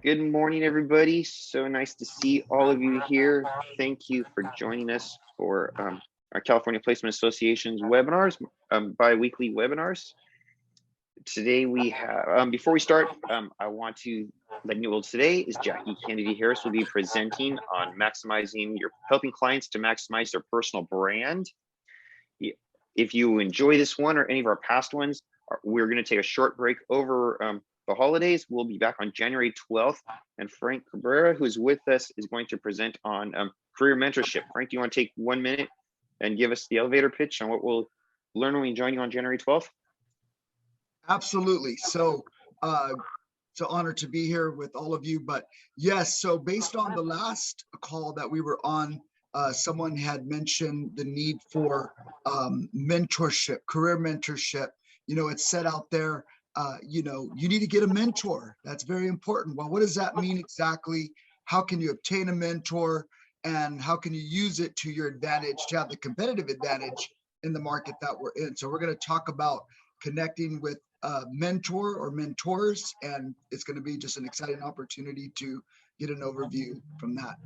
Good morning, everybody. So nice to see all of you here. Thank you for joining us for our California Placement Association's webinars, bi-weekly webinars. Today we have, before we start, I want to let you know today is Jackie Kennedy Harris will be presenting on helping clients to maximize their personal brand. If you enjoy this one or any of our past ones, we're going to take a short break over the holidays. We'll be back on January 12th, and Frank Cabrera, who's with us, is going to present on career mentorship. Frank, do you want to take 1 minute and give us the elevator pitch on what we'll learn when we join you on January 12th? Absolutely. So it's an honor to be here with all of you. But yes, so based on the last call that we were on, someone had mentioned the need for mentorship, career mentorship. You know, it's set out there, you need to get a mentor. That's very important. Well, what does that mean exactly? How can you obtain a mentor? And how can you use it to your advantage, to have the competitive advantage in the market that we're in? So we're going to talk about connecting with a mentor or mentors, and it's going to be just an exciting opportunity to get an overview from that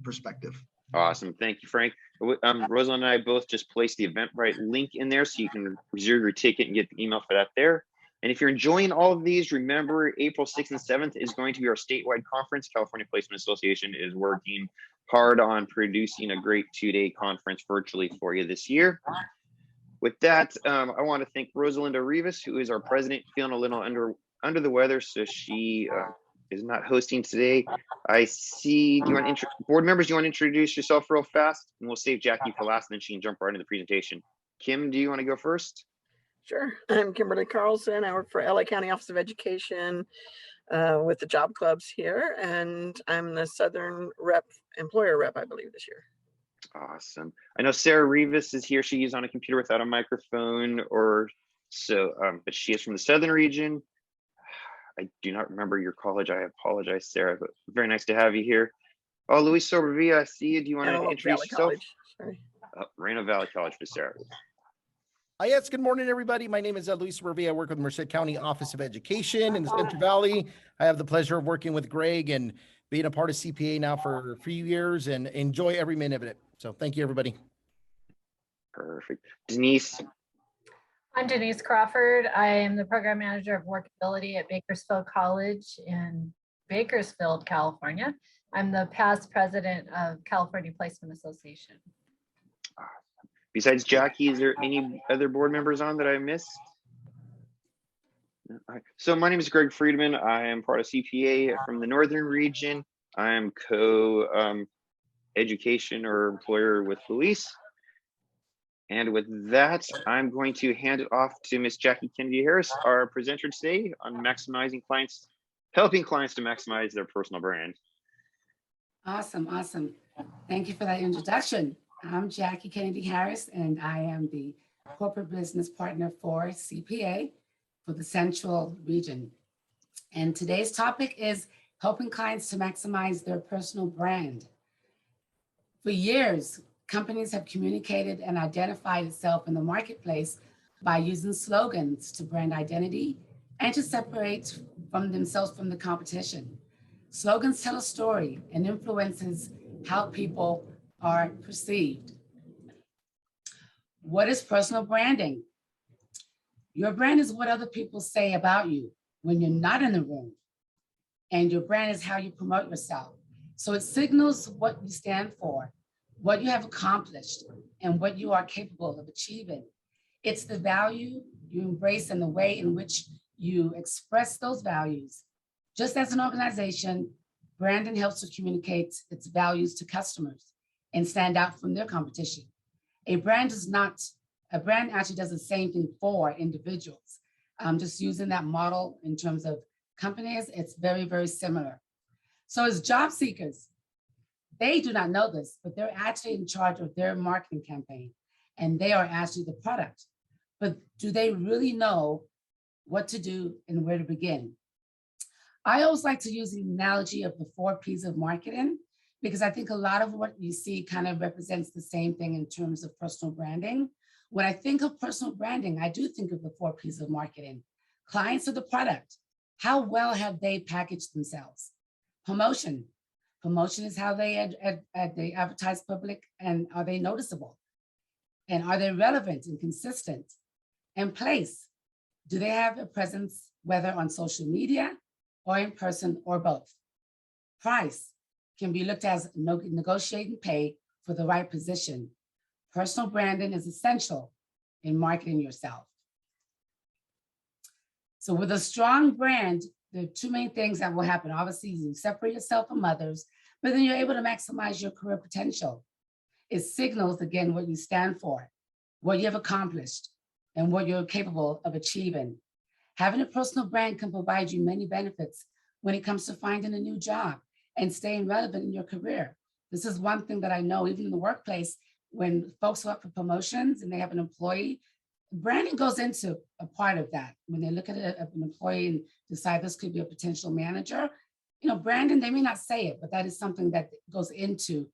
perspective. Awesome. Thank you, Frank. Rosalind and I both just placed the Eventbrite link in there so you can reserve your ticket and get the email for that there. And if you're enjoying all of these, remember April 6th and 7th is going to be our statewide conference. California Placement Association is working hard on producing a great 2-day conference virtually for you this year. With that, I want to thank Rosalinda Rivas, who is our president, feeling a little under the weather, so she is not hosting today. I see, board members, do you want to introduce yourself real fast? And we'll save Jackie for last, and then she can jump right into the presentation. Kim, do you want to go first? Sure. I'm Kimberly Carlson. I work for LA County Office of Education with the job clubs here, and I'm the Southern employer rep, I believe, this year. Awesome. I know Sarah Rivas is here. She is on a computer without a microphone, but she is from the Southern region. I do not remember your college. I apologize, Sarah, but very nice to have you here. Oh, Luis Sobrevilla, I see you. Do you want to introduce yourself? Sorry. Moreno Valley College for Sarah. Yes, good morning, everybody. My name is Luis Sobrevilla. I work with Merced County Office of Education in the Central Valley. I have the pleasure of working with Greg and being a part of CPA now for a few years and enjoy every minute of it. So thank you, everybody. Perfect. Denise. I'm Denise Crawford. I am the program manager of workability at Bakersfield College in Bakersfield, California. I'm the past president of California Placement Association. Besides Jackie, is there any other board members on that I missed? So my name is Greg Friedman. I am part of CPA from the Northern region. I am co-education or employer with Luis. And with that, I'm going to hand it off to Miss Jackie Kennedy Harris, our presenter today on helping clients to maximize their personal brand. Awesome. Thank you for that introduction. I'm Jackie Kennedy Harris, and I am the corporate business partner for CPA for the Central region. And today's topic is helping clients to maximize their personal brand. For years, companies have communicated and identified itself in the marketplace by using slogans to brand identity and to separate themselves from the competition. Slogans tell a story and influences how people are perceived. What is personal branding? Your brand is what other people say about you when you're not in the room. And your brand is how you promote yourself. So it signals what you stand for, what you have accomplished, and what you are capable of achieving. It's the value you embrace and the way in which you express those values. Just as an organization, branding helps to communicate its values to customers and stand out from their competition. A brand actually does the same thing for individuals. Just using that model in terms of companies, it's very, very similar. So as job seekers, they do not know this, but they're actually in charge of their marketing campaign, and they are actually the product. But do they really know what to do and where to begin? I always like to use the analogy of the 4 P's of marketing, because I think a lot of what you see kind of represents the same thing in terms of personal branding. When I think of personal branding, I do think of the 4 P's of marketing. Clients are the product. How well have they packaged themselves? Promotion. Promotion is how they they advertise public, and are they noticeable? And are they relevant and consistent? And place. Do they have a presence, whether on social media or in person or both? Price can be looked as negotiating pay for the right position. Personal branding is essential in marketing yourself. So with a strong brand, there are two main things that will happen. Obviously, you separate yourself from others, but then you're able to maximize your career potential. It signals, again, what you stand for, what you have accomplished, and what you're capable of achieving. Having a personal brand can provide you many benefits when it comes to finding a new job and staying relevant in your career. This is one thing that I know, even in the workplace, when folks are up for promotions and they have an employee, branding goes into a part of that. When they look at an employee and decide this could be a potential manager, you know, branding, they may not say it, but that is something that goes into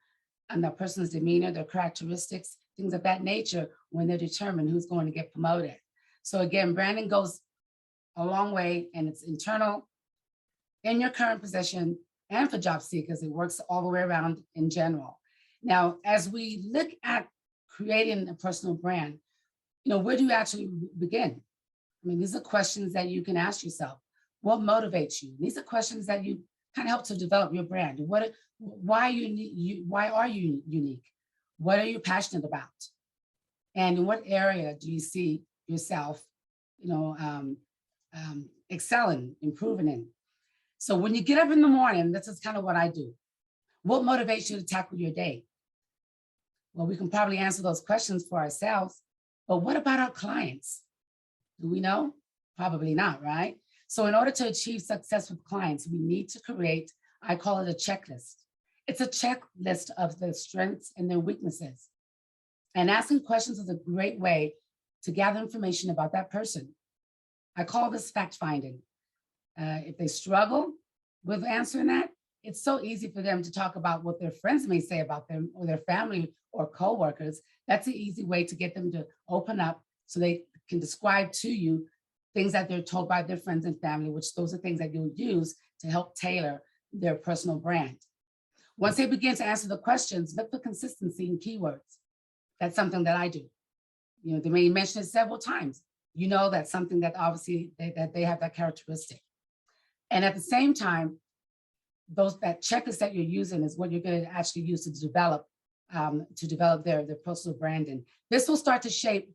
that person's demeanor, their characteristics, things of that nature when they're determined who's going to get promoted. So again, branding goes a long way, and it's internal in your current position and for job seekers. It works all the way around in general. Now, as we look at creating a personal brand, you know, where do you actually begin? I mean, these are questions that you can ask yourself. What motivates you? These are questions that you kind of help to develop your brand. Why are you unique? What are you passionate about? And in what area do you see yourself, you know, excelling, improving in? So when you get up in the morning, this is kind of what I do. What motivates you to tackle your day? Well, we can probably answer those questions for ourselves, but what about our clients? Do we know? Probably not, right? So in order to achieve success with clients, we need to create, I call it a checklist. It's a checklist of their strengths and their weaknesses. And asking questions is a great way to gather information about that person. I call this fact finding. If they struggle with answering that, it's so easy for them to talk about what their friends may say about them or their family or coworkers. That's an easy way to get them to open up so they can describe to you things that they're told by their friends and family, which those are things that you'll use to help tailor their personal brand. Once they begin to answer the questions, look for consistency in keywords. That's something that I do. You know, they may mention it several times. You know, that's something that obviously they have that characteristic. And at the same time, that checklist that you're using is what you're going to actually use to develop their personal branding. This will start to shape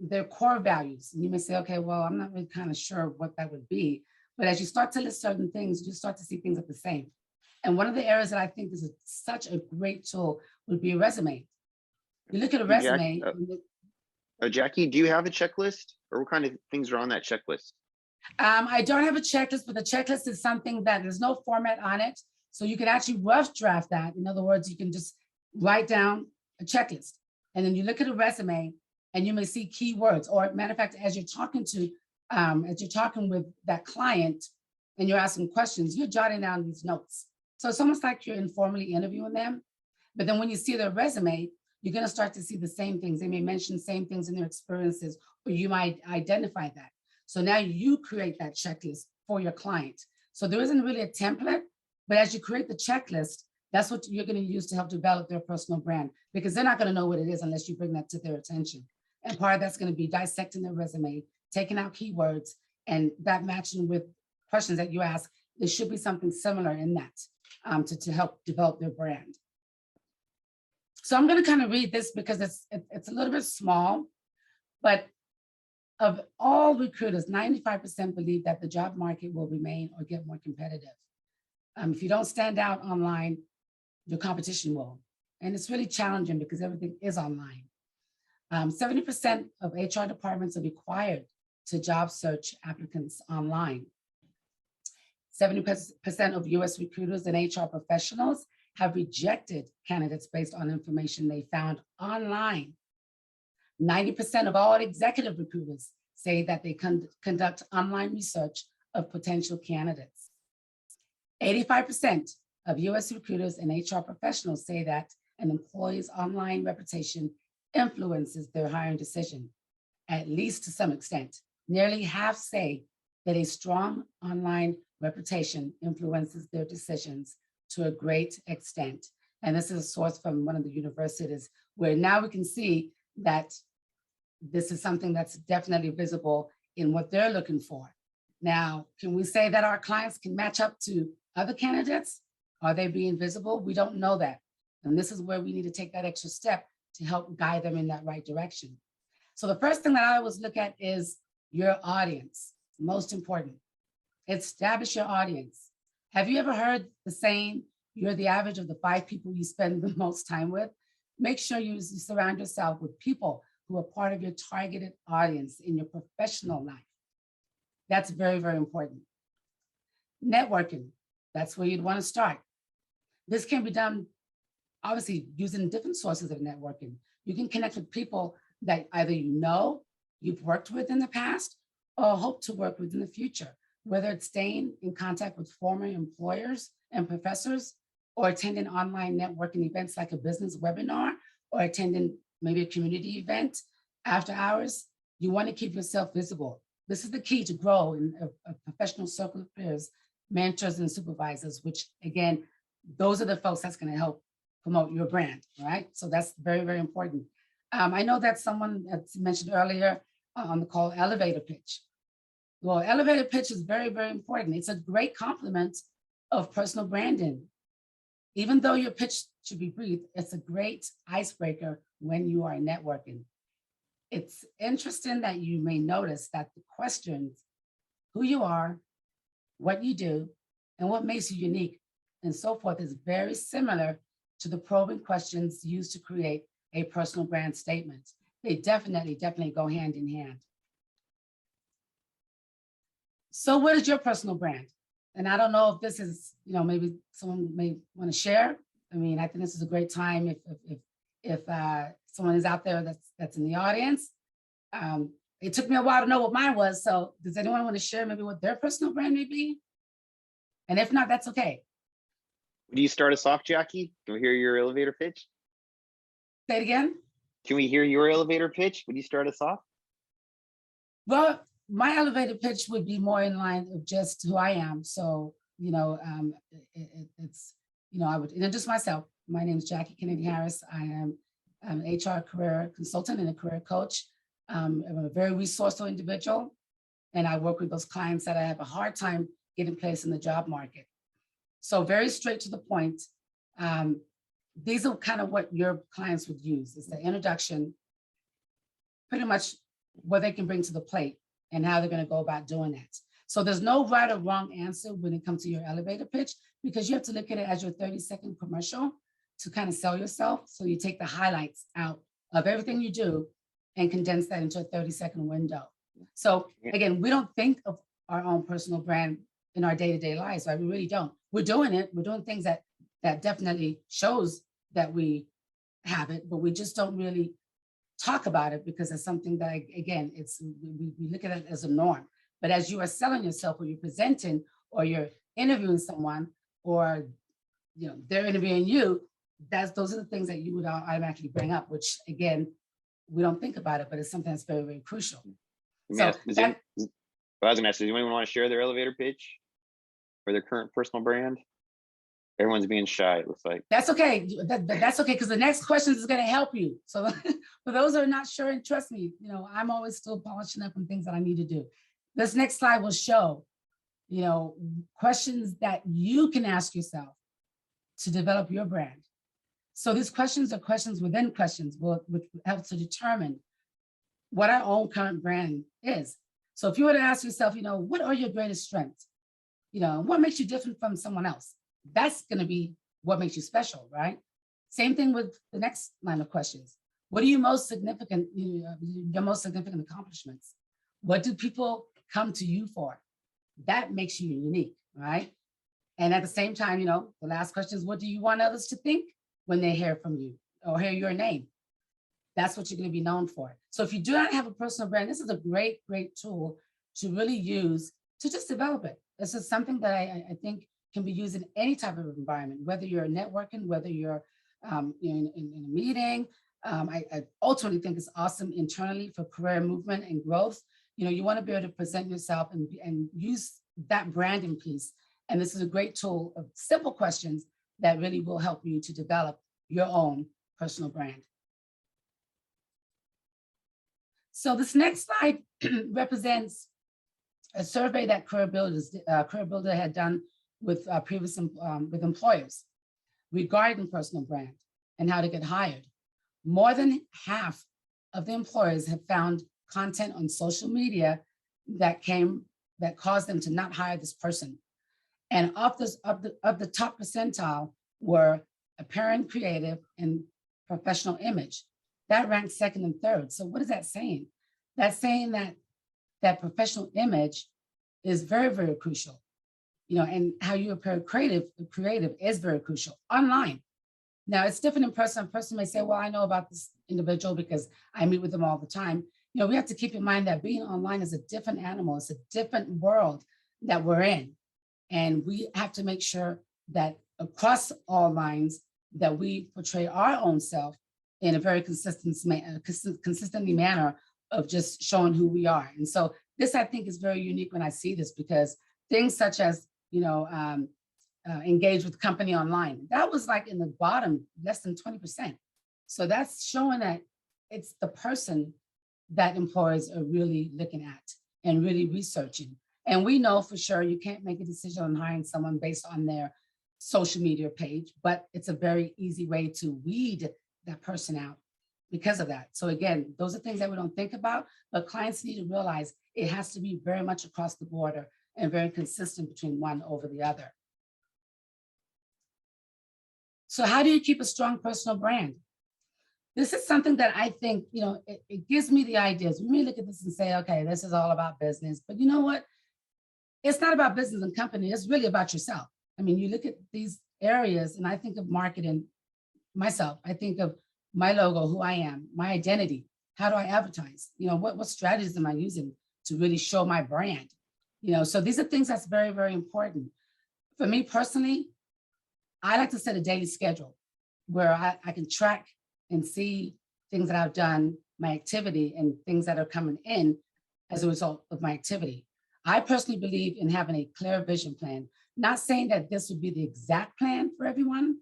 their core values. And you may say, okay, well, I'm not really kind of sure what that would be. But as you start to list certain things, you start to see things are the same. And one of the areas that I think is such a great tool would be a resume. You look at a resume. Jackie, do you have a checklist, or what kind of things are on that checklist? I don't have a checklist, but the checklist is something that there's no format on it. So you can actually rough draft that. In other words, you can just write down a checklist, and then you look at a resume and you may see keywords, or matter of fact, as you're talking with that client and you're asking questions, you're jotting down these notes. So it's almost like you're informally interviewing them. But then when you see their resume, you're going to start to see the same things. They may mention the same things in their experiences, or you might identify that. So now you create that checklist for your client. So there isn't really a template, but as you create the checklist, that's what you're going to use to help develop their personal brand, because they're not going to know what it is unless you bring that to their attention. And part of that's going to be dissecting their resume, taking out keywords, and that matching with questions that you ask. There should be something similar in that to help develop their brand. So I'm going to kind of read this because it's a little bit small, but of all recruiters, 95% believe that the job market will remain or get more competitive. If you don't stand out online, your competition will. And it's really challenging because everything is online. 70% of HR departments are required to job search applicants online. 70% of US recruiters and HR professionals have rejected candidates based on information they found online. 90% of all executive recruiters say that they conduct online research of potential candidates. 85% of US recruiters and HR professionals say that an employee's online reputation influences their hiring decision, at least to some extent. Nearly half say that a strong online reputation influences their decisions to a great extent. And this is a source from one of the universities where now we can see that this is something that's definitely visible in what they're looking for. Now, can we say that our clients can match up to other candidates? Are they being visible? We don't know that. And this is where we need to take that extra step to help guide them in that right direction. So the first thing that I always look at is your audience. Most important, establish your audience. Have you ever heard the saying, you're the average of the 5 people you spend the most time with? Make sure you surround yourself with people who are part of your targeted audience in your professional life. That's very, very important. Networking, that's where you'd want to start. This can be done, obviously, using different sources of networking. You can connect with people that either you know, you've worked with in the past, or hope to work with in the future, whether it's staying in contact with former employers and professors, or attending online networking events like a business webinar, or attending maybe a community event after hours. You want to keep yourself visible. This is the key to grow in a professional circle of peers, mentors, and supervisors, which again, those are the folks that's going to help promote your brand, right? So that's very, very important. I know that someone that's mentioned earlier on the call, elevator pitch. Well, elevator pitch is very, very important. It's a great complement of personal branding. Even though your pitch should be brief, it's a great icebreaker when you are networking. It's interesting that you may notice that the questions, who you are, what you do, and what makes you unique, and so forth, is very similar to the probing questions used to create a personal brand statement. They definitely go hand in hand. So what is your personal brand? And I don't know if this is, maybe someone may want to share. I mean, I think this is a great time if someone is out there that's in the audience. It took me a while to know what mine was. So does anyone want to share maybe what their personal brand may be? And if not, that's okay. Would you start us off, Jackie? Can we hear your elevator pitch? Say it again. Can we hear your elevator pitch? Would you start us off? Well, my elevator pitch would be more in line of just who I am. So, it's, I would introduce myself. My name is Jackie Kennedy Harris. I am an HR career consultant and a career coach. I'm a very resourceful individual, and I work with those clients that I have a hard time getting placed in the job market. So very straight to the point. These are kind of what your clients would use. It's the introduction, pretty much what they can bring to the plate and how they're going to go about doing that. So there's no right or wrong answer when it comes to your elevator pitch, because you have to look at it as your 30-second commercial to kind of sell yourself. So you take the highlights out of everything you do and condense that into a 30-second window. So again, we don't think of our own personal brand in our day-to-day lives, right? We really don't. We're doing it. We're doing things that definitely shows that we have it, but we just don't really talk about it because it's something that, again, we look at it as a norm. But as you are selling yourself, or you're presenting, or you're interviewing someone, or they're interviewing you, those are the things that you would automatically bring up, which again, we don't think about it, but it's something that's very, very crucial. I was going to ask, does anyone want to share their elevator pitch for their current personal brand? Everyone's being shy, it looks like. That's okay. That's okay, because the next question is going to help you. So for those who are not sure, and trust me, I'm always still polishing up on things that I need to do. This next slide will show, questions that you can ask yourself to develop your brand. So these questions are questions within questions, which help to determine what our own current brand is. So if you were to ask yourself, what are your greatest strengths? What makes you different from someone else? That's going to be what makes you special, right? Same thing with the next line of questions. What are your most significant accomplishments? What do people come to you for? That makes you unique, right? And at the same time, the last question is, what do you want others to think when they hear from you or hear your name? That's what you're going to be known for. So if you do not have a personal brand, this is a great, great tool to really use to just develop it. This is something that I think can be used in any type of environment, whether you're networking, whether you're in a meeting. I ultimately think it's awesome internally for career movement and growth, You want to be able to present yourself and use that branding piece. And this is a great tool of simple questions that really will help you to develop your own personal brand. So this next slide represents a survey that Career Builder had done with with employers regarding personal brand and how to get hired. More than half of the employers have found content on social media that caused them to not hire this person. And of the top percentile were apparent, creative, and professional image. That ranked second and third. So what is that saying? That's saying that professional image is very, very crucial. And how you appear creative is very crucial online. Now it's different in person. A person may say, well, I know about this individual because I meet with them all the time. We have to keep in mind that being online is a different animal. It's a different world that we're in. And we have to make sure that across all lines that we portray our own self in a very consistently manner of just showing who we are. And so this, I think, is very unique when I see this, because things such as, engage with company online, that was like in the bottom, less than 20%. So that's showing that it's the person that employers are really looking at and really researching. And we know for sure you can't make a decision on hiring someone based on their social media page, but it's a very easy way to weed that person out because of that. So again, those are things that we don't think about, but clients need to realize it has to be very much across the border and very consistent between one over the other. So how do you keep a strong personal brand? This is something that I think, it gives me the ideas. We may look at this and say, okay, this is all about business, but you know what? It's not about business and company. It's really about yourself. I mean, you look at these areas and I think of marketing myself. I think of my logo, who I am, my identity. How do I advertise? What strategies am I using to really show my brand? So these are things that's very, very important. For me personally, I like to set a daily schedule where I can track and see things that I've done, my activity, and things that are coming in as a result of my activity. I personally believe in having a clear vision plan, not saying that this would be the exact plan for everyone,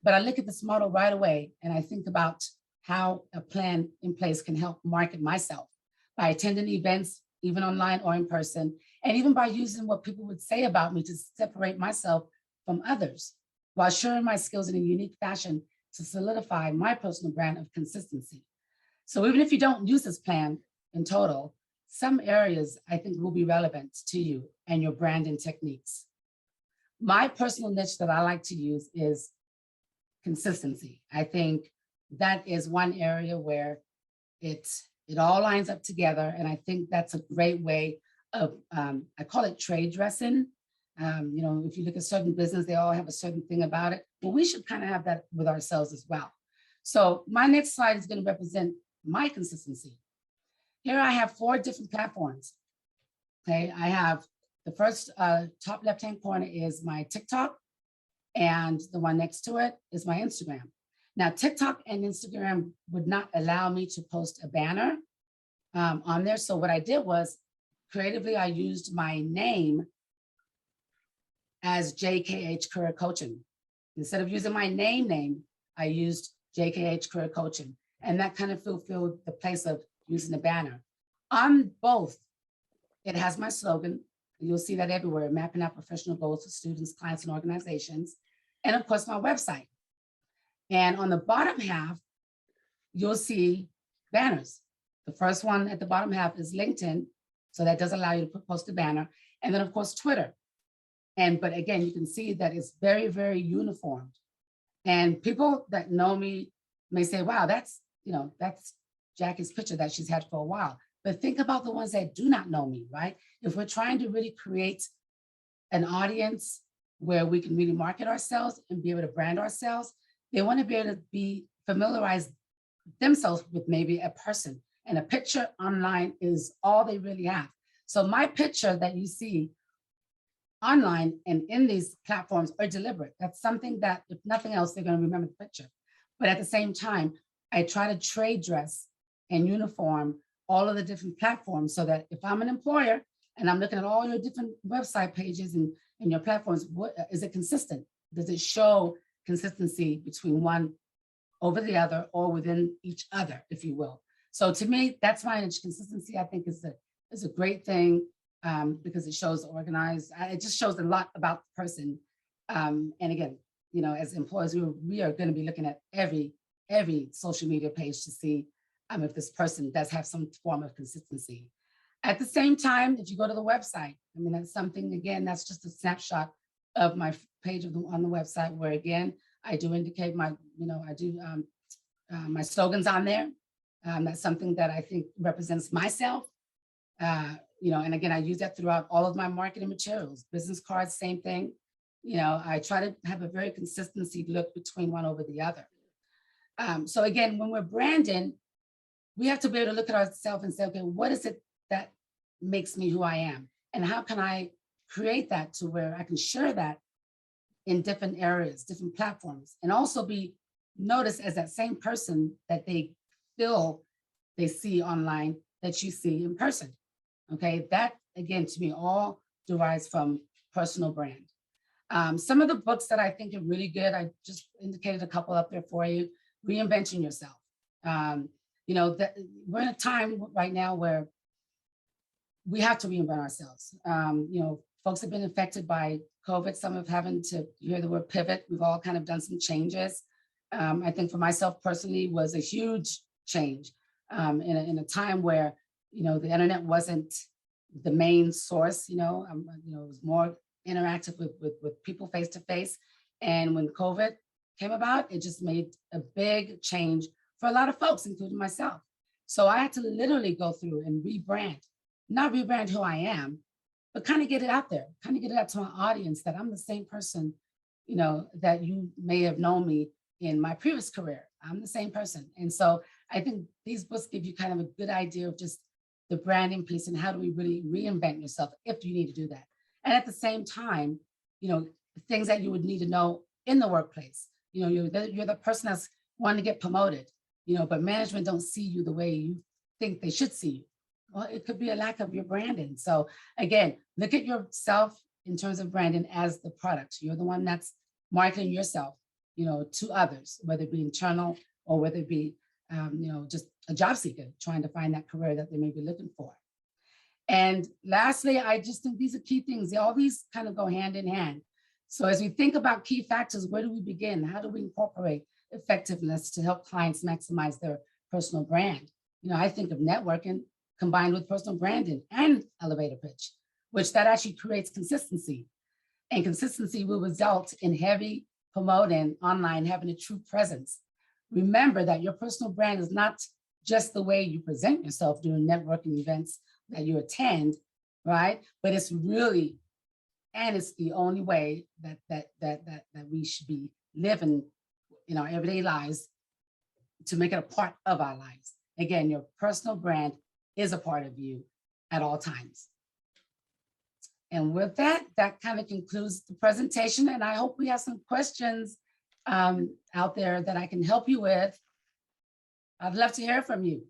but I look at this model right away and I think about how a plan in place can help market myself by attending events, even online or in person, and even by using what people would say about me to separate myself from others, while sharing my skills in a unique fashion to solidify my personal brand of consistency. So even if you don't use this plan in total, some areas I think will be relevant to you and your branding techniques. My personal niche that I like to use is consistency. I think that is one area where it all lines up together. And I think that's a great way of, I call it trade dressing. If you look at certain business, they all have a certain thing about it. Well, we should kind of have that with ourselves as well. So my next slide is going to represent my consistency. Here I have 4 different platforms. Okay, I have the first top left-hand corner is my TikTok, and the one next to it is my Instagram. Now, TikTok and Instagram would not allow me to post a banner on there. So what I did was creatively, I used my name as JKH Career Coaching. Instead of using my name, I used JKH Career Coaching. And that kind of fulfilled the place of using the banner. On both, it has my slogan. You'll see that everywhere, mapping out professional goals for students, clients, and organizations. And of course, my website. And on the bottom half, you'll see banners. The first one at the bottom half is LinkedIn. So that does allow you to post a banner. And then of course, Twitter. But again, you can see that it's very, very uniform. And people that know me may say, wow, that's Jackie's picture that she's had for a while. But think about the ones that do not know me, right? If we're trying to really create an audience where we can really market ourselves and be able to brand ourselves, they want to be able to be familiarize themselves with maybe a person, and a picture online is all they really have. So my picture that you see online and in these platforms are deliberate. That's something that, if nothing else, they're going to remember the picture. But at the same time, I try to trade dress and uniform all of the different platforms so that if I'm an employer and I'm looking at all your different website pages and your platforms, what is it consistent? Does it show consistency between one over the other or within each other, if you will? So to me, that's why consistency, I think, is a great thing because it shows organized. It just shows a lot about the person. And again, you know, as employers, we are going to be looking at every social media page to see if this person does have some form of consistency. At the same time, if you go to the website, I mean, that's something, again, that's just a snapshot of my page on the website where, again, I do indicate my, you know, I do my slogans on there. That's something that I think represents myself. You know, and again, I use that throughout all of my marketing materials, business cards, same thing. You know, I try to have a very consistency look between one over the other. So again, when we're branding, we have to be able to look at ourselves and say, okay, what is it that makes me who I am? And how can I create that to where I can share that in different areas, different platforms, and also be noticed as that same person that they feel they see online that you see in person. Okay, that again, to me, all derives from personal brand. Some of the books that I think are really good, I just indicated a couple up there for you. Reinventing Yourself. You know, we're in a time right now where we have to reinvent ourselves. You know, folks have been affected by COVID. Some have having to hear the word pivot. We've all kind of done some changes. I think for myself personally was a huge change in a time where, you know, the internet wasn't the main source, you know, it was more interactive with people face to face. And when COVID came about, it just made a big change for a lot of folks, including myself. So I had to literally go through and rebrand, not rebrand who I am, but kind of get it out there, kind of get it out to my audience that I'm the same person, you know, that you may have known me in my previous career. I'm the same person. And so I think these books give you kind of a good idea of just the branding piece and how do we really reinvent yourself if you need to do that. And at the same time, you know, things that you would need to know in the workplace. You know, you're the person that's wanting to get promoted, you know, but management don't see you the way you think they should see you. Well, it could be a lack of your branding. So again, look at yourself in terms of branding as the product. You're the one that's marketing yourself, you know, to others, whether it be internal or whether it be, you know, just a job seeker trying to find that career that they may be looking for. And lastly, I just think these are key things. All these kind of go hand in hand. So as we think about key factors, where do we begin? How do we incorporate effectiveness to help clients maximize their personal brand? You know, I think of networking combined with personal branding and elevator pitch, which that actually creates consistency. And consistency will result in heavy promoting online, having a true presence. Remember that your personal brand is not just the way you present yourself during networking events that you attend, right? But it's really, and it's the only way that we should be living in our everyday lives to make it a part of our lives. Again, your personal brand is a part of you at all times. And with that, that kind of concludes the presentation. And I hope we have some questions out there that I can help you with. I'd love to hear from you.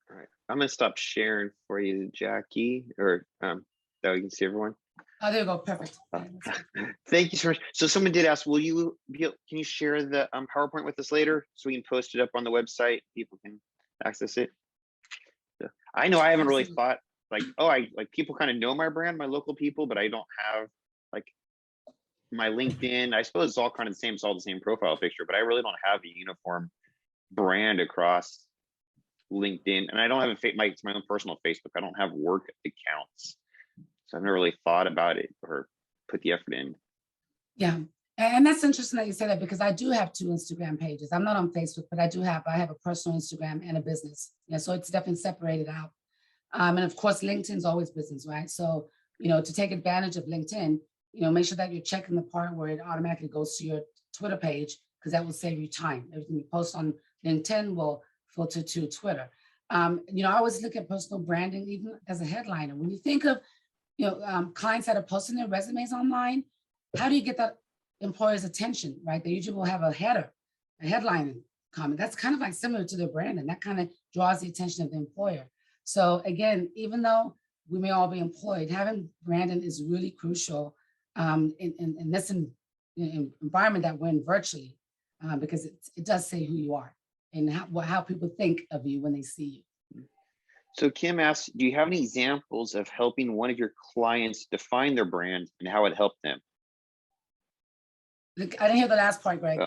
All right, I'm gonna stop sharing for you, Jackie, or that way you can see everyone. Oh, there you go, perfect. Thank you so much. So someone did ask, will you can you share the PowerPoint with us later so we can post it up on the website? People can access it. So, I know I haven't really thought like, oh, like people kind of know my brand, my local people, but I don't have like my LinkedIn. I suppose it's all kind of the same. It's all the same profile picture, but I really don't have a uniform brand across LinkedIn, and I don't have my own personal Facebook. I don't have work accounts, so I've never really thought about it or put the effort in. Yeah, and that's interesting that you say that because I do have 2 Instagram pages. I'm not on Facebook, but I have a personal Instagram and a business. Yeah, so it's definitely separated out. And of course, LinkedIn's always business, right? So, you know, to take advantage of LinkedIn, you know, make sure that you're checking the part where it automatically goes to your Twitter page, because that will save you time. Everything you post on LinkedIn will filter to Twitter. You know, I always look at personal branding even as a headliner. When you think of, you know, clients that are posting their resumes online, how do you get that employer's attention, right? They usually will have a header, a headline comment. That's kind of like similar to their brand, and that kind of draws the attention of the employer. So again, even though we may all be employed, having branding is really crucial in this environment that we're in virtually, because it does say who you are and how people think of you when they see you. So Kim asks, do you have any examples of helping one of your clients define their brand and how it helped them? I didn't hear the last part, Greg.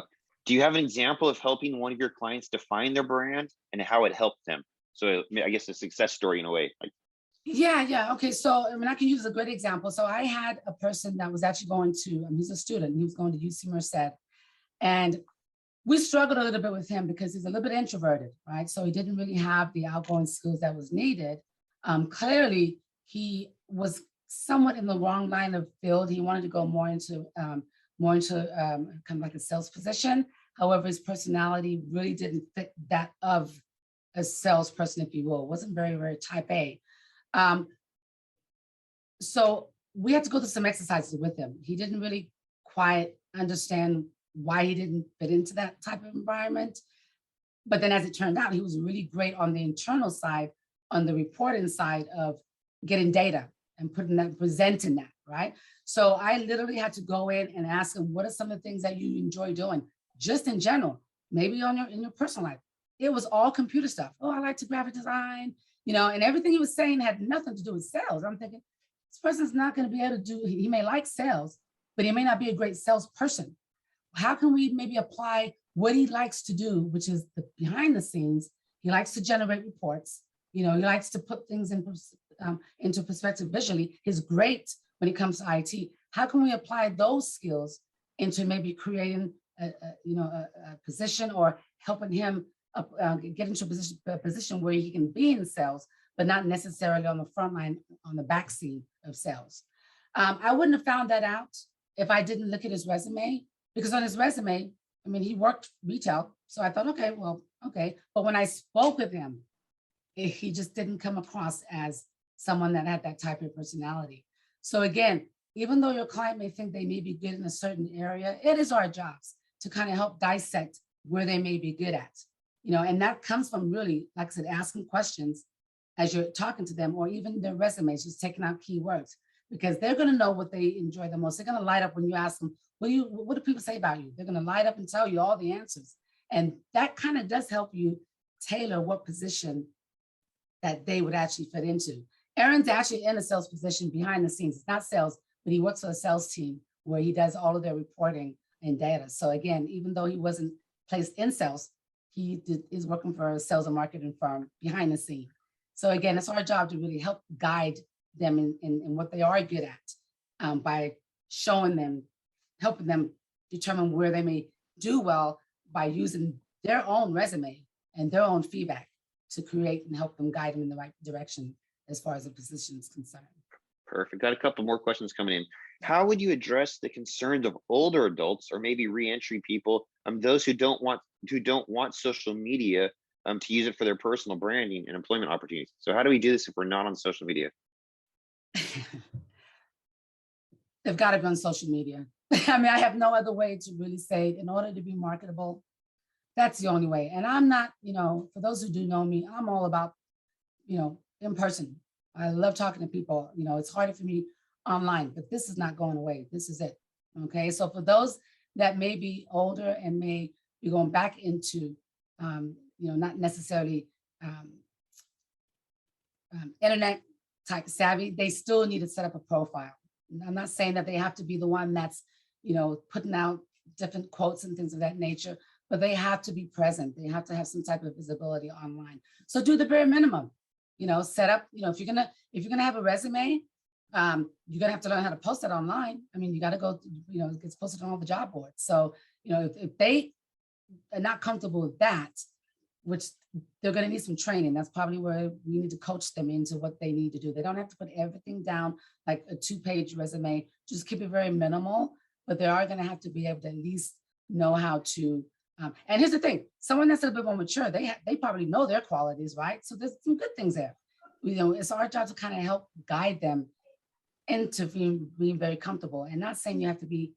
Do you have an example of helping one of your clients define their brand and how it helped them? So I guess a success story in a way. Like, yeah. Okay, so I can use a great example. So I had a person that was actually going to, he's a student, he was going to UC Merced, and we struggled a little bit with him because he's a little bit introverted, right? So he didn't really have the outgoing skills that was needed. Clearly, he was somewhat in the wrong line of field. He wanted to go more into kind of like a sales position. However, his personality really didn't fit that of a salesperson, if you will. It wasn't very, very type A. So we had to go through some exercises with him. He didn't really quite understand why he didn't fit into that type of environment. But then as it turned out, he was really great on the internal side, on the reporting side of getting data and presenting that, right? So I literally had to go in and ask him, what are some of the things that you enjoy doing, just in general, maybe in your personal life? It was all computer stuff. Oh, I like to graphic design, and everything he was saying had nothing to do with sales. I'm thinking, this person's not going to be able to do, he may like sales, but he may not be a great salesperson. How can we maybe apply what he likes to do, which is the behind the scenes? He likes to generate reports. He likes to put things into perspective visually. He's great when it comes to IT. How can we apply those skills into maybe creating a position or helping him get into a position where he can be in sales, but not necessarily on the front line, on the back scene of sales? I wouldn't have found that out if I didn't look at his resume. Because on his resume, he worked retail. So I thought, okay. But when I spoke with him, he just didn't come across as someone that had that type of personality. So again, even though your client may think they may be good in a certain area, it is our jobs to kind of help dissect where they may be good at. And that comes from really, like I said, asking questions as you're talking to them, or even their resumes, just taking out keywords, because they're going to know what they enjoy the most. They're going to light up when you ask them, what do people say about you? They're going to light up and tell you all the answers. And that kind of does help you tailor what position that they would actually fit into. Aaron's actually in a sales position behind the scenes. It's not sales, but he works for a sales team where he does all of their reporting and data. So again, even though he wasn't placed in sales, is working for a sales and marketing firm behind the scene. So again, it's our job to really help guide them in what they are good at, by showing them, helping them determine where they may do well by using their own resume and their own feedback to create and help them guide them in the right direction as far as the position is concerned. Perfect. Got a couple more questions coming in. How would you address the concerns of older adults or maybe reentry people, those who don't want social media to use it for their personal branding and employment opportunities? So how do we do this if we're not on social media? They've got to be on social media. I have no other way to really say it. In order to be marketable, that's the only way. And I'm not, for those who do know me, I'm all about, in person. I love talking to people. It's harder for me online, but this is not going away. This is it. Okay. So for those that may be older and may be going back into, not necessarily internet type savvy, they still need to set up a profile. I'm not saying that they have to be the one that's, putting out different quotes and things of that nature, but they have to be present. They have to have some type of visibility online. So do the bare minimum, set up, if you're gonna have a resume, you're gonna have to learn how to post it online. You got to go, it gets posted on all the job boards. So, if they are not comfortable with that, which they're going to need some training. That's probably where we need to coach them into what they need to do. They don't have to put everything down like a 2-page resume. Just keep it very minimal, but they are going to have to be able to at least know how to. And here's the thing: someone that's a bit more mature, they probably know their qualities, right? So there's some good things there. It's our job to kind of help guide them into being very comfortable. And not saying you have to be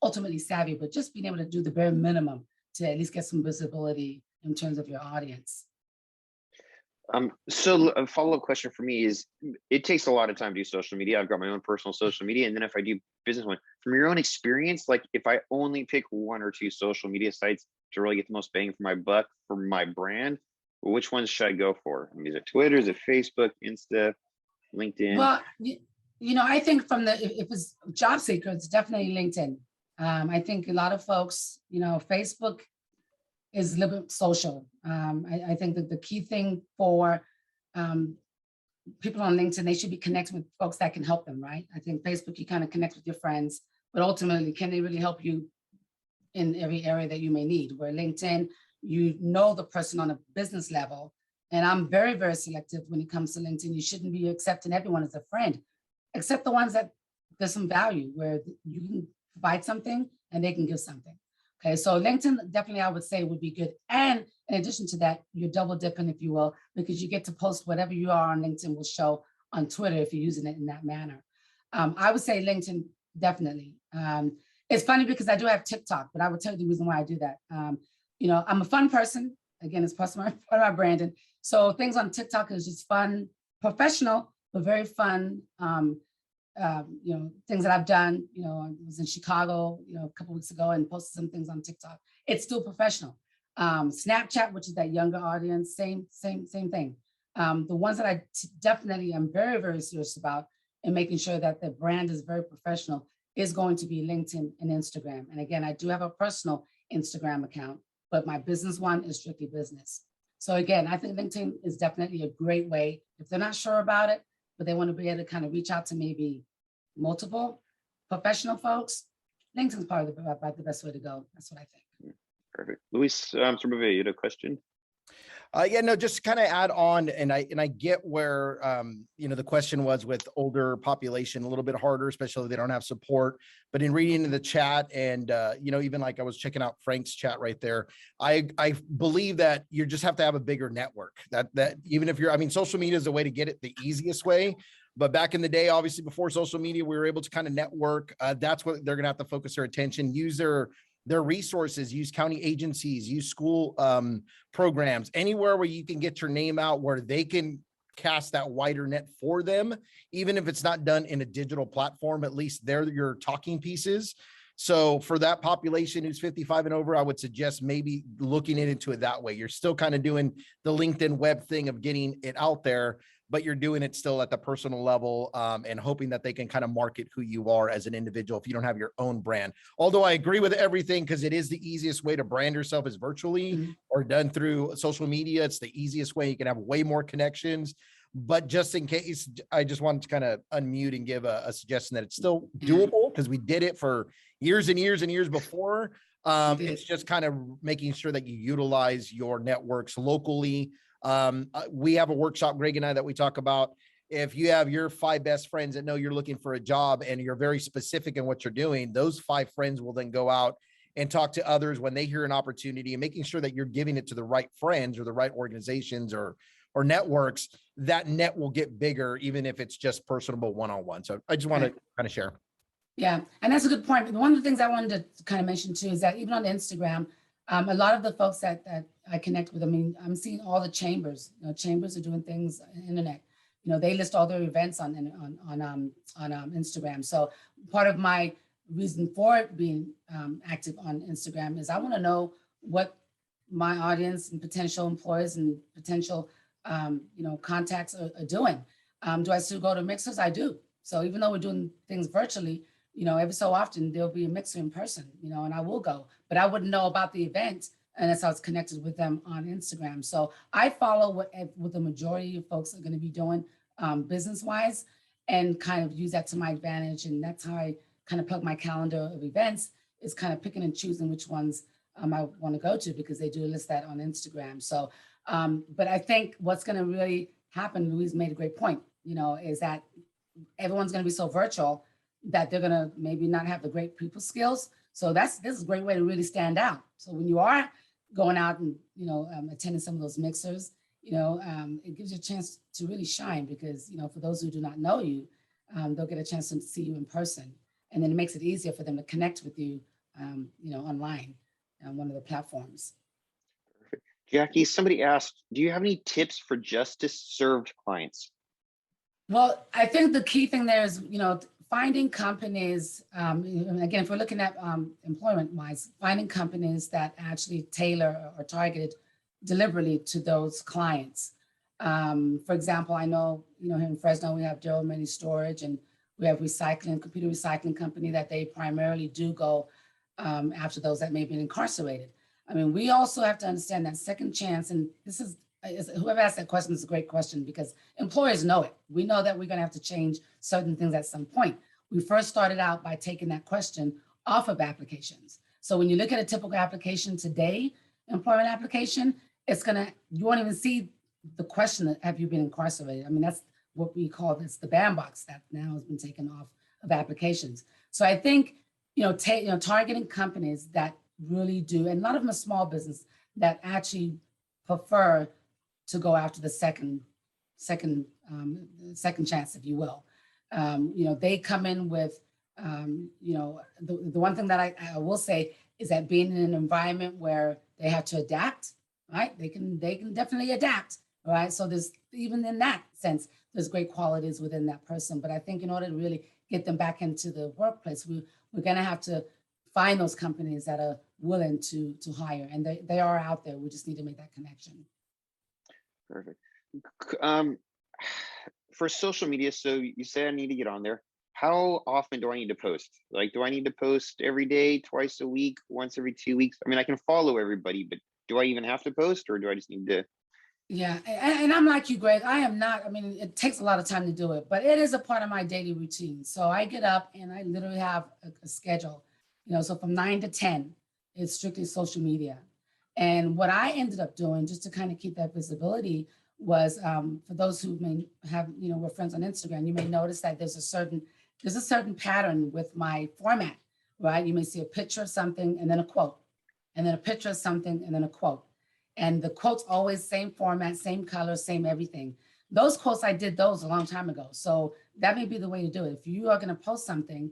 ultimately savvy, but just being able to do the bare minimum to at least get some visibility in terms of your audience. So a follow-up question for me is, it takes a lot of time to do social media. I've got my own personal social media, and then if I do business one, from your own experience, like if I only pick one or two social media sites to really get the most bang for my buck for my brand, which ones should I go for? I mean, is it Twitter, is it Facebook, Insta, LinkedIn? Well, I think from if it's job seeker, it's definitely LinkedIn. I think a lot of folks, Facebook is a little bit social. I think that the key thing for people on LinkedIn, they should be connecting with folks that can help them, right? I think Facebook, you kind of connect with your friends, but ultimately, can they really help you in every area that you may need? Where LinkedIn, you know the person on a business level. And I'm very, very selective when it comes to LinkedIn. You shouldn't be accepting everyone as a friend, except the ones that there's some value, where you can provide something and they can give something. Okay, so LinkedIn definitely I would say would be good. And in addition to that, you're double dipping, if you will, because you get to post whatever you are on LinkedIn will show on Twitter if you're using it in that manner. I would say LinkedIn, definitely. It's funny because I do have TikTok, but I will tell you the reason why I do that. I'm a fun person. Again, it's part of my branding. So things on TikTok is just fun, professional, but very fun. Things that I've done, I was in Chicago, a couple weeks ago and posted some things on TikTok. It's still professional. Snapchat, which is that younger audience, same thing. The ones that I definitely am very, very serious about and making sure that the brand is very professional is going to be LinkedIn and Instagram. And again, I do have a personal Instagram account, but my business one is strictly business. So again, I think LinkedIn is definitely a great way if they're not sure about it, but they want to be able to kind of reach out to maybe multiple professional folks. LinkedIn's probably about the best way to go. That's what I think. Perfect. Luis, you had a question? Just to kind of add on, and I get where, the question was with older population, a little bit harder, especially if they don't have support. But in reading the chat and, even like I was checking out Frank's chat right there, I believe that you just have to have a bigger network that even if social media is a way to get it the easiest way. But back in the day, obviously before social media, we were able to kind of network. That's what they're going to have to focus their attention, use their resources, use county agencies, use school programs, anywhere where you can get your name out, where they can cast that wider net for them, even if it's not done in a digital platform, at least they're your talking pieces. So for that population who's 55 and over, I would suggest maybe looking into it that way. You're still kind of doing the LinkedIn web thing of getting it out there, but you're doing it still at the personal level and hoping that they can kind of market who you are as an individual if you don't have your own brand. Although I agree with everything, because it is the easiest way to brand yourself is virtually or done through social media. It's the easiest way. You can have way more connections. But just in case, I just wanted to kind of unmute and give a suggestion that it's still doable, because we did it for years and years and years before. It's just kind of making sure that you utilize your networks locally. We have a workshop, Greg and I, that we talk about. If you have your 5 best friends that know you're looking for a job and you're very specific in what you're doing, those 5 friends will then go out and talk to others when they hear an opportunity, and making sure that you're giving it to the right friends or the right organizations or networks. That net will get bigger, even if it's just personable one-on-one. So I just want to kind of share. Yeah, and that's a good point. One of the things I wanted to kind of mention too is that even on Instagram, a lot of the folks that I connect with, I'm seeing all the chambers. Chambers are doing things on the internet. They list all their events on Instagram. So part of my reason for being active on Instagram is I want to know what my audience and potential employers and potential contacts are doing. Do I still go to mixers? I do. So even though we're doing things virtually, every so often there'll be a mixer in person, and I will go, but I wouldn't know about the event unless I was connected with them on Instagram. So I follow what the majority of folks are going to be doing business-wise, and kind of use that to my advantage. And that's how I kind of plug my calendar of events, is kind of picking and choosing which ones I want to go to, because they do list that on Instagram. So, but I think what's going to really happen, Louise made a great point, is that everyone's going to be so virtual that they're going to maybe not have the great people skills. So this is a great way to really stand out. So when you are going out and, attending some of those mixers, it gives you a chance to really shine, because, for those who do not know you, they'll get a chance to see you in person. And then it makes it easier for them to connect with you, online. one of the platforms. Jackie, somebody asked, do you have any tips for justice served clients? Well, I think the key thing there is, finding companies, again, if we're looking at employment wise, finding companies that actually tailor or target deliberately to those clients. For example, I know, here in Fresno, we have Gerald Many Storage, and we have computer recycling company that they primarily do go after those that may be incarcerated. I mean, we also have to understand that second chance, and this is whoever asked that question is a great question, because employers know it. We know that we're going to have to change certain things at some point. We first started out by taking that question off of applications. So when you look at a typical application today, employment application, you won't even see the question that have you been incarcerated. I mean, that's what we call this, the bandbox that now has been taken off of applications. So I think, targeting companies that really do, and a lot of them are small business that actually prefer to go after the second chance, if you will. They come in with, the one thing that I will say is that being in an environment where they have to adapt, right? They can definitely adapt, right? So there's, even in that sense, there's great qualities within that person. But I think in order to really get them back into the workplace, we're going to have to find those companies that are willing to hire, and they are out there. We just need to make that connection. Perfect. For social media, so you say I need to get on there. How often do I need to post? Like, do I need to post every day, twice a week, once every 2 weeks? I mean, I can follow everybody, but do I even have to post, or do I just need to? Yeah, and I'm like you, Greg. I am not, I mean, it takes a lot of time to do it, but it is a part of my daily routine. So I get up and I literally have a schedule, so from 9 to 10, it's strictly social media. And what I ended up doing, just to kind of keep that visibility, was for those who may have, we're friends on Instagram, you may notice that there's a certain pattern with my format, right? You may see a picture of something and then a quote, and then a picture of something and then a quote. And the quotes always same format, same color, same everything. Those quotes, I did those a long time ago. So that may be the way to do it. If you are going to post something,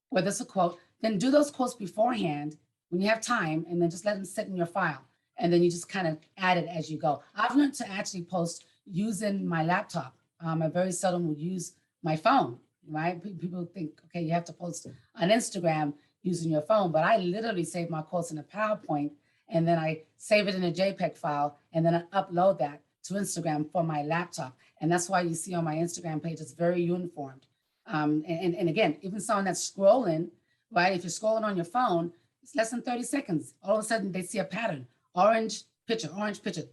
whether it's a quote, then do those quotes beforehand when you have time, and then just let them sit in your file. And then you just kind of add it as you go. I've learned to actually post using my laptop. I very seldom would use my phone, right? People think, okay, you have to post on Instagram using your phone, but I literally save my quotes in a PowerPoint, and then I save it in a JPEG file, and then I upload that to Instagram for my laptop. And that's why you see on my Instagram page, it's very uniformed. And again, even someone that's scrolling, right? If you're scrolling on your phone, it's less than 30 seconds. All of a sudden they see a pattern, orange picture.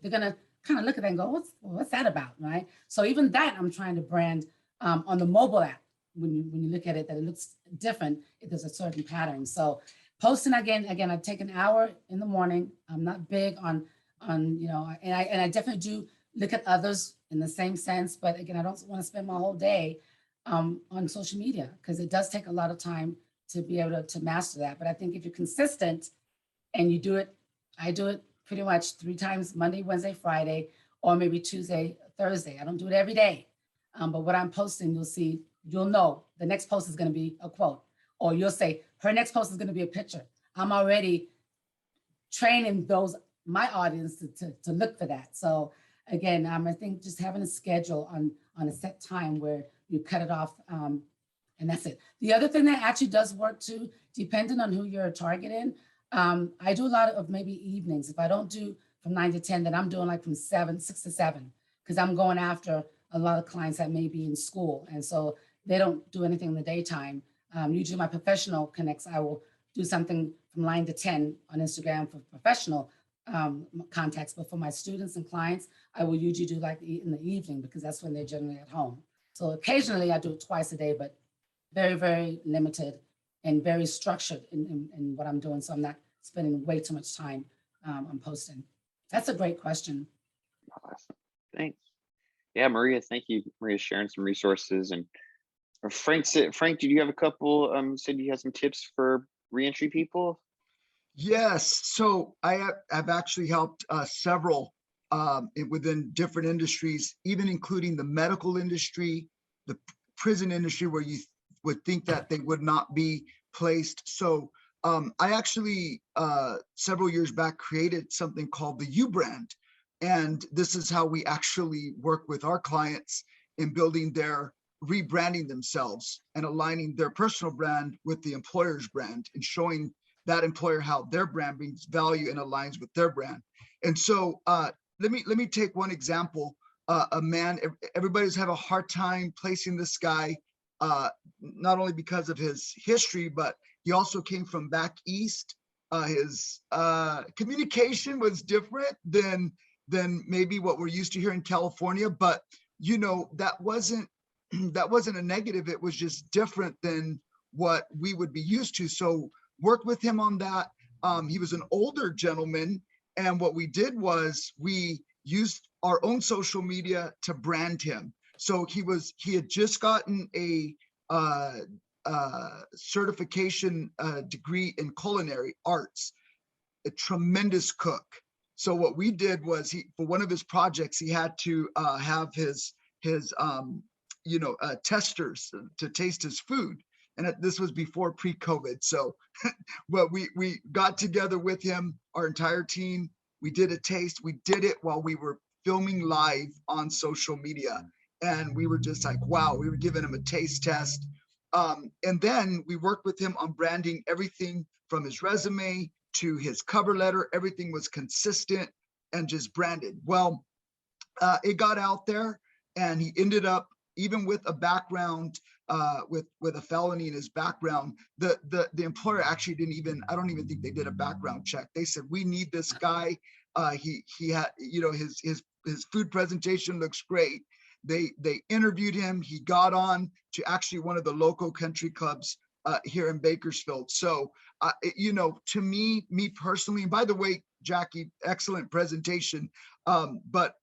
They're gonna kind of look at that and go, what's that about, right? So even that I'm trying to brand on the mobile app. When you look at it, that it looks different if there's a certain pattern. So posting again, I take an hour in the morning. I'm not big on and I definitely do look at others in the same sense, but again, I don't want to spend my whole day on social media, because it does take a lot of time to be able to master that. But I think if you're consistent and you do it, I do it pretty much 3 times, Monday, Wednesday, Friday, or maybe Tuesday, Thursday. I don't do it every day. But what I'm posting, you'll know the next post is going to be a quote, or you'll say her next post is going to be a picture. I'm already training my audience to look for that. So again, I think just having a schedule on a set time where you cut it off, and that's it. The other thing that actually does work too, depending on who you're targeting, I do a lot of maybe evenings. If I don't do from 9 to 10, then I'm doing like from 6 to 7, because I'm going after a lot of clients that may be in school. And so they don't do anything in the daytime. Usually my professional connects, I will do something from 9 to 10 on Instagram for professional contacts. But for my students and clients, I will usually do like in the evening, because that's when they're generally at home. So occasionally I do it twice a day, but very, very limited and very structured in what I'm doing. So I'm not spending way too much time on posting. That's a great question. Awesome. Thanks. Yeah, Maria, thank you. Maria sharing some resources. And Frank, did you have a couple, said you had some tips for reentry people? Yes. So I have actually helped several within different industries, even including the medical industry, the prison industry, where you would think that they would not be placed. So I actually, several years back, created something called the U brand. And this is how we actually work with our clients in building their rebranding themselves and aligning their personal brand with the employer's brand and showing that employer how their brand brings value and aligns with their brand. And so let me take one example. A man, everybody's had a hard time placing this guy, not only because of his history, but he also came from back east. His communication was different than maybe what we're used to here in California, but you know, that wasn't a negative. It was just different than what we would be used to. So worked with him on that. He was an older gentleman, and what we did was we used our own social media to brand him. So he had just gotten a certification degree in culinary arts, a tremendous cook. So what we did was, for one of his projects, he had to have his testers to taste his food. And this was before pre-COVID. So but we got together with him, our entire team. We did a taste. We did it while we were filming live on social media. And we were just like, wow, we were giving him a taste test. And then we worked with him on branding everything from his resume to his cover letter. Everything was consistent and just branded. Well, it got out there, and he ended up, even with a background, with a felony in his background, the employer actually didn't even, I don't even think they did a background check. They said, we need this guy. He had, you know, his food presentation looks great. They interviewed him. He got on to actually one of the local country clubs here in Bakersfield. So, you know, to me personally, and by the way, Jackie, excellent presentation. But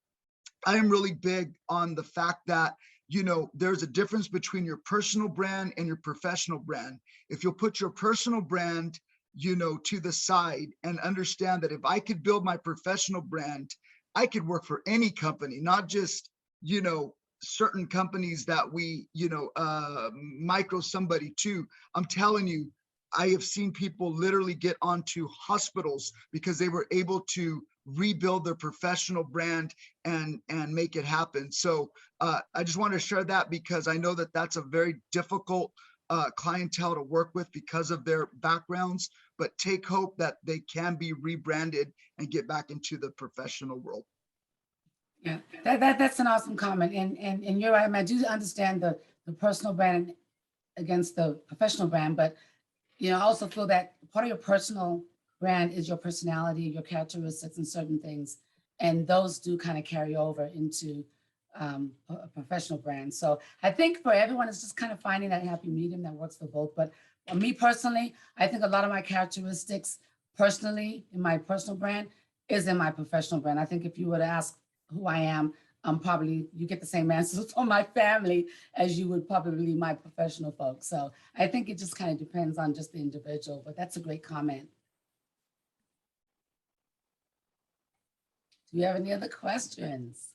I am really big on the fact that, you know, there's a difference between your personal brand and your professional brand. If you'll put your personal brand, you know, to the side and understand that if I could build my professional brand, I could work for any company, not just, you know, certain companies that we, you know, micro somebody to. I'm telling you, I have seen people literally get onto hospitals because they were able to rebuild their professional brand and make it happen. So I just want to share that because I know that that's a very difficult clientele to work with because of their backgrounds, but take hope that they can be rebranded and get back into the professional world. Yeah, that's an awesome comment. And you're right. I mean, I do understand the personal brand against the professional brand, but you know, I also feel that part of your personal brand is your personality, your characteristics, and certain things, and those do kind of carry over into a professional brand. So I think for everyone, it's just kind of finding that happy medium that works for both. But for me personally, I think a lot of my characteristics personally in my personal brand is in my professional brand. I think if you were to ask who I am, probably you get the same answers from my family as you would probably my professional folks. So I think it just kind of depends on just the individual, but that's a great comment. Do you have any other questions?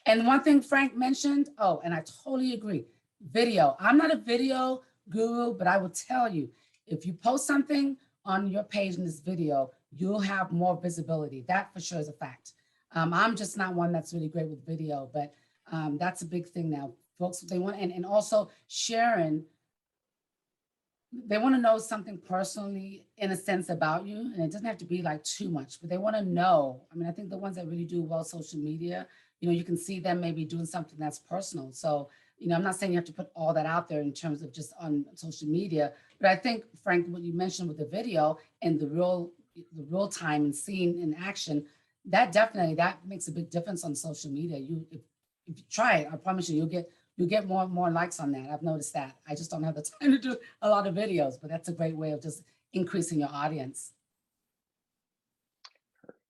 And one thing Frank mentioned, oh, and I totally agree, video. I'm not a video guru, but I will tell you, if you post something on your page in this video, you'll have more visibility. That for sure is a fact. I'm just not one that's really great with video, but that's a big thing now. Folks, they want, and also sharing, they want to know something personally in a sense about you, and it doesn't have to be like too much, but they want to know. I mean, I think the ones that really do well social media, you know, you can see them maybe doing something that's personal. So, you know, I'm not saying you have to put all that out there in terms of just on social media, but I think, Frank, what you mentioned with the video and the real time and seeing in action, that definitely, that makes a big difference on social media. If you try it, I promise you, you'll get more likes on that. I've noticed that. I just don't have the time to do a lot of videos, but that's a great way of just increasing your audience.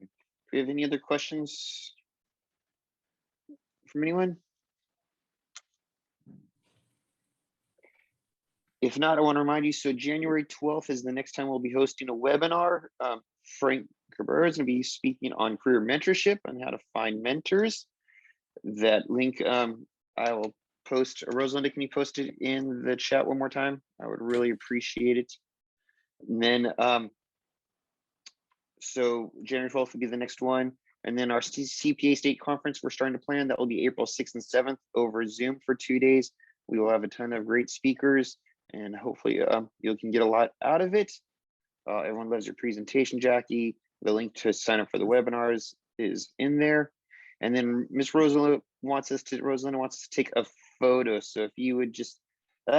Do you have any other questions from anyone? If not, I want to remind you, so January 12th is the next time we'll be hosting a webinar. Frank Cabrera is going to be speaking on career mentorship and how to find mentors. That link I will post. Rosalinda, can you post it in the chat one more time? I would really appreciate it. And then, so January 12th will be the next one. And then our CPA state conference, we're starting to plan. That will be April 6th and 7th over Zoom for 2 days. We will have a ton of great speakers, and hopefully you can get a lot out of it. Everyone loves your presentation, Jackie. The link to sign up for the webinars is in there. And then Miss Rosalinda wants us to take a photo. So if you would just,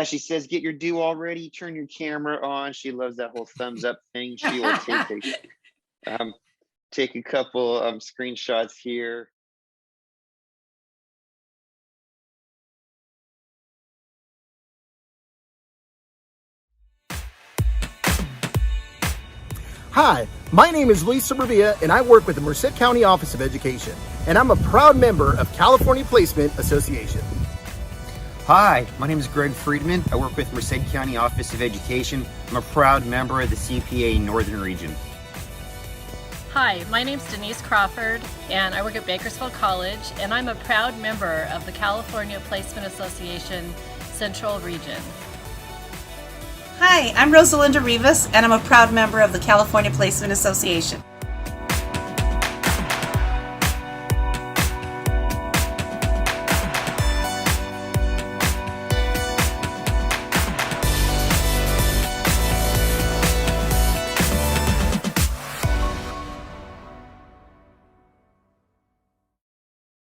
she says, get your do already, turn your camera on. She loves that whole thumbs up thing. She will take a couple screenshots here. Hi, my name is Luis Sobrevilla, and I work with the Merced County Office of Education, and I'm a proud member of California Placement Association. Hi, my name is Greg Friedman. I work with Merced County Office of Education. I'm a proud member of the CPA Northern Region. Hi, my name's Denise Crawford, and I work at Bakersfield College, and I'm a proud member of the California Placement Association Central Region. Hi, I'm Rosalinda Rivas, and I'm a proud member of the California Placement Association.